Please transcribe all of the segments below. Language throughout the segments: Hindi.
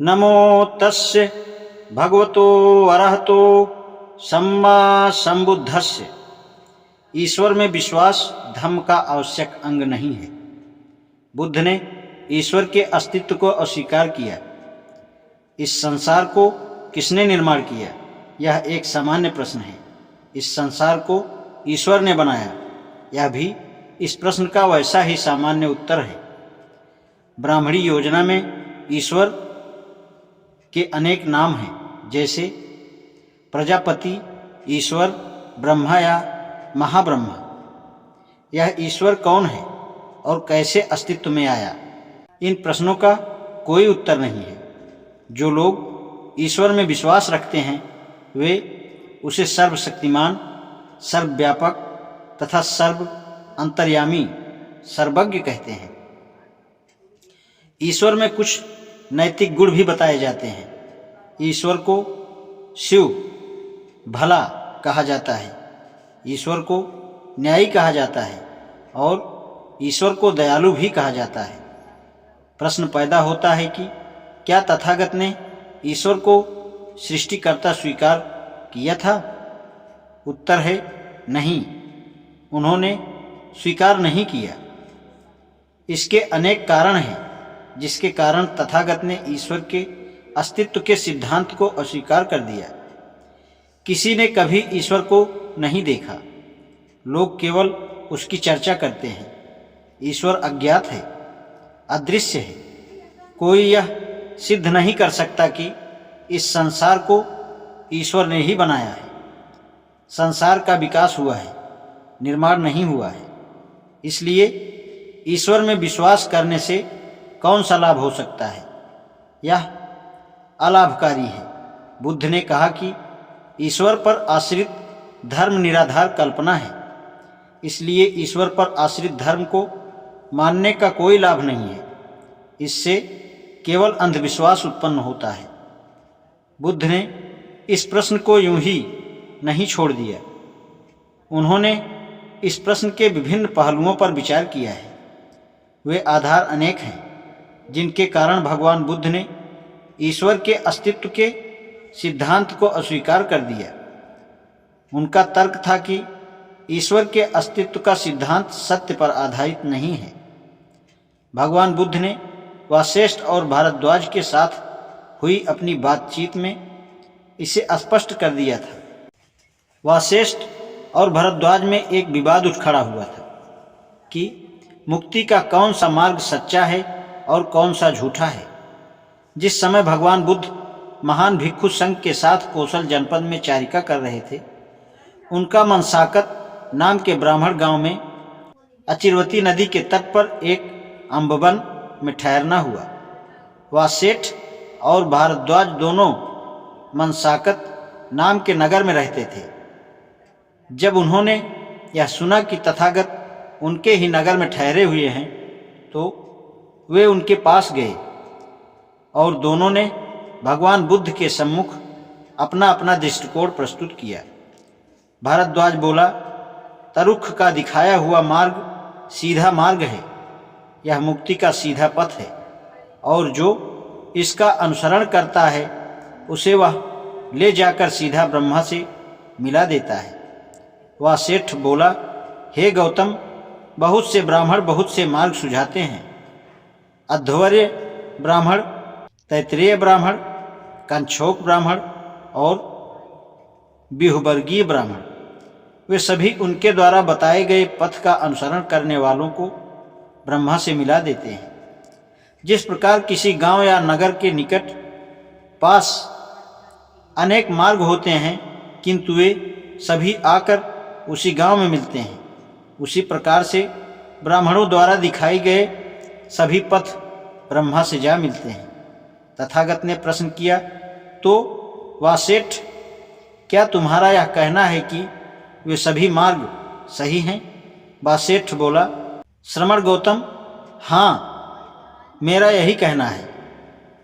नमो तस्य भगवतो अरहतो सम्मा संबुद्धस्य। ईश्वर में विश्वास धर्म का आवश्यक अंग नहीं है। बुद्ध ने ईश्वर के अस्तित्व को अस्वीकार किया। इस संसार को किसने निर्माण किया, यह एक सामान्य प्रश्न है। इस संसार को ईश्वर ने बनाया, यह भी इस प्रश्न का वैसा ही सामान्य उत्तर है। ब्राह्मणी योजना में ईश्वर के अनेक नाम हैं, जैसे प्रजापति, ईश्वर, ब्रह्मा या महाब्रह्मा। यह ईश्वर कौन है और कैसे अस्तित्व में आया, इन प्रश्नों का कोई उत्तर नहीं है। जो लोग ईश्वर में विश्वास रखते हैं वे उसे सर्वशक्तिमान, सर्वव्यापक तथा सर्व अंतर्यामी, सर्वज्ञ कहते हैं। ईश्वर में कुछ नैतिक गुण भी बताए जाते हैं। ईश्वर को शिव, भला कहा जाता है, ईश्वर को न्यायी कहा जाता है और ईश्वर को दयालु भी कहा जाता है। प्रश्न पैदा होता है कि क्या तथागत ने ईश्वर को सृष्टिकर्ता स्वीकार किया था? उत्तर है नहीं, उन्होंने स्वीकार नहीं किया। इसके अनेक कारण हैं, जिसके कारण तथागत ने ईश्वर के अस्तित्व के सिद्धांत को अस्वीकार कर दिया। किसी ने कभी ईश्वर को नहीं देखा, लोग केवल उसकी चर्चा करते हैं। ईश्वर अज्ञात है, अदृश्य है। कोई यह सिद्ध नहीं कर सकता कि इस संसार को ईश्वर ने ही बनाया है। संसार का विकास हुआ है, निर्माण नहीं हुआ है। इसलिए ईश्वर में विश्वास करने से कौन सा लाभ हो सकता है? यह अलाभकारी है। बुद्ध ने कहा कि ईश्वर पर आश्रित धर्म निराधार कल्पना है, इसलिए ईश्वर पर आश्रित धर्म को मानने का कोई लाभ नहीं है। इससे केवल अंधविश्वास उत्पन्न होता है। बुद्ध ने इस प्रश्न को यूं ही नहीं छोड़ दिया। उन्होंने इस प्रश्न के विभिन्न पहलुओं पर विचार किया है। वे आधार अनेक हैं, जिनके कारण भगवान बुद्ध ने ईश्वर के अस्तित्व के सिद्धांत को अस्वीकार कर दिया। उनका तर्क था कि ईश्वर के अस्तित्व का सिद्धांत सत्य पर आधारित नहीं है। भगवान बुद्ध ने वशिष्ठ और भारद्वाज के साथ हुई अपनी बातचीत में इसे स्पष्ट कर दिया था। वशिष्ठ और भारद्वाज में एक विवाद उठ खड़ा हुआ था कि मुक्ति का कौन सा मार्ग सच्चा है और कौन सा झूठा है। जिस समय भगवान बुद्ध महान भिक्षु संघ के साथ कौशल जनपद में चारिका कर रहे थे, उनका मन साकत नाम के ब्राह्मण गांव में अचिरवती नदी के तट पर एक अम्बवन में ठहरना हुआ। वशिष्ठ और भारद्वाज दोनों मनसाकत नाम के नगर में रहते थे। जब उन्होंने यह सुना कि तथागत उनके ही नगर में ठहरे हुए हैं, तो वे उनके पास गए और दोनों ने भगवान बुद्ध के सम्मुख अपना अपना दृष्टिकोण प्रस्तुत किया। भारद्वाज बोला, तरुख का दिखाया हुआ मार्ग सीधा मार्ग है, यह मुक्ति का सीधा पथ है, और जो इसका अनुसरण करता है उसे वह ले जाकर सीधा ब्रह्मा से मिला देता है। वह सेठ बोला, हे गौतम, बहुत से ब्राह्मण बहुत से मार्ग सुझाते हैं। अध्वर्य ब्राह्मण, तैत्तिरीय ब्राह्मण, कंछोक ब्राह्मण और बिहुवर्गीय ब्राह्मण, वे सभी उनके द्वारा बताए गए पथ का अनुसरण करने वालों को ब्रह्मा से मिला देते हैं। जिस प्रकार किसी गांव या नगर के निकट पास अनेक मार्ग होते हैं, किंतु वे सभी आकर उसी गांव में मिलते हैं, उसी प्रकार से ब्राह्मणों द्वारा दिखाई गए सभी पथ ब्रह्मा से जा मिलते हैं। तथागत ने प्रश्न किया, तो वशिष्ठ, क्या तुम्हारा यह कहना है कि वे सभी मार्ग सही हैं? वशिष्ठ बोला, श्रमण गौतम, हाँ, मेरा यही कहना है।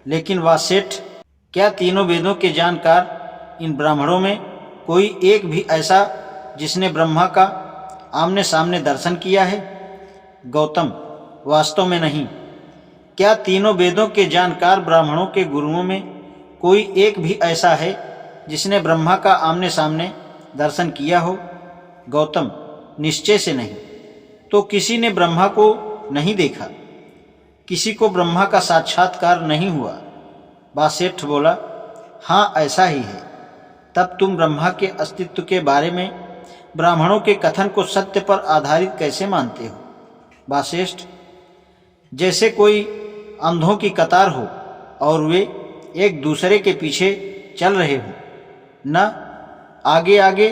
लेकिन वशिष्ठ, क्या तीनों वेदों के जानकार इन ब्राह्मणों में कोई एक भी ऐसा जिसने ब्रह्मा का आमने सामने दर्शन किया है? गौतम, वास्तव में नहीं, क्या तीनों वेदों के जानकार ब्राह्मणों के गुरुओं में कोई एक भी ऐसा है जिसने ब्रह्मा का आमने सामने दर्शन किया हो? गौतम, निश्चय से नहीं। तो किसी ने ब्रह्मा को नहीं देखा, किसी को ब्रह्मा का साक्षात्कार नहीं हुआ? वासिष्ठ बोला, हाँ ऐसा ही है। तब तुम ब्रह्मा के अस्तित्व के बारे में ब्राह्मणों के कथन को सत्य पर आधारित कैसे मानते हो? वासिष्ठ, जैसे कोई अंधों की कतार हो और वे एक दूसरे के पीछे चल रहे हों। न आगे आगे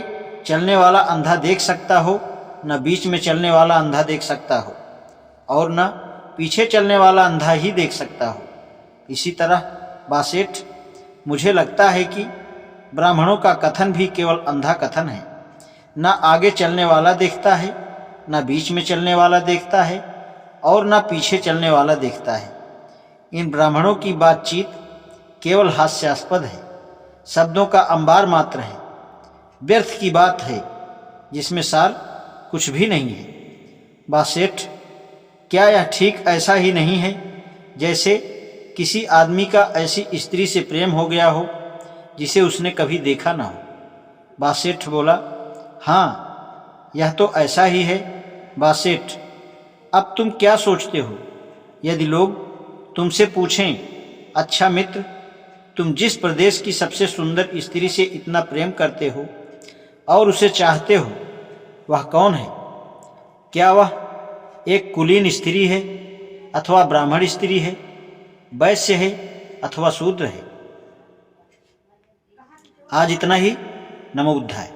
चलने वाला अंधा देख सकता हो, न बीच में चलने वाला अंधा देख सकता हो, और न पीछे चलने वाला अंधा ही देख सकता हो। इसी तरह वासिष्ठ, मुझे लगता है कि ब्राह्मणों का कथन भी केवल अंधा कथन है। न आगे चलने वाला देखता है, न बीच में चलने वाला देखता है, और न पीछे चलने वाला देखता है। इन ब्राह्मणों की बातचीत केवल हास्यास्पद है, शब्दों का अंबार मात्र है, व्यर्थ की बात है जिसमें सार कुछ भी नहीं है। वासिष्ठ, क्या यह ठीक ऐसा ही नहीं है जैसे किसी आदमी का ऐसी स्त्री से प्रेम हो गया हो जिसे उसने कभी देखा ना हो? वासिष्ठ बोला, हाँ यह तो ऐसा ही है। वासिष्ठ, अब तुम क्या सोचते हो यदि लोग तुमसे पूछें, अच्छा मित्र, तुम जिस प्रदेश की सबसे सुंदर स्त्री से इतना प्रेम करते हो और उसे चाहते हो वह कौन है? क्या वह एक कुलीन स्त्री है अथवा ब्राह्मण स्त्री है, वैश्य है अथवा शूद्र है? आज इतना ही। नमो बुद्धाय।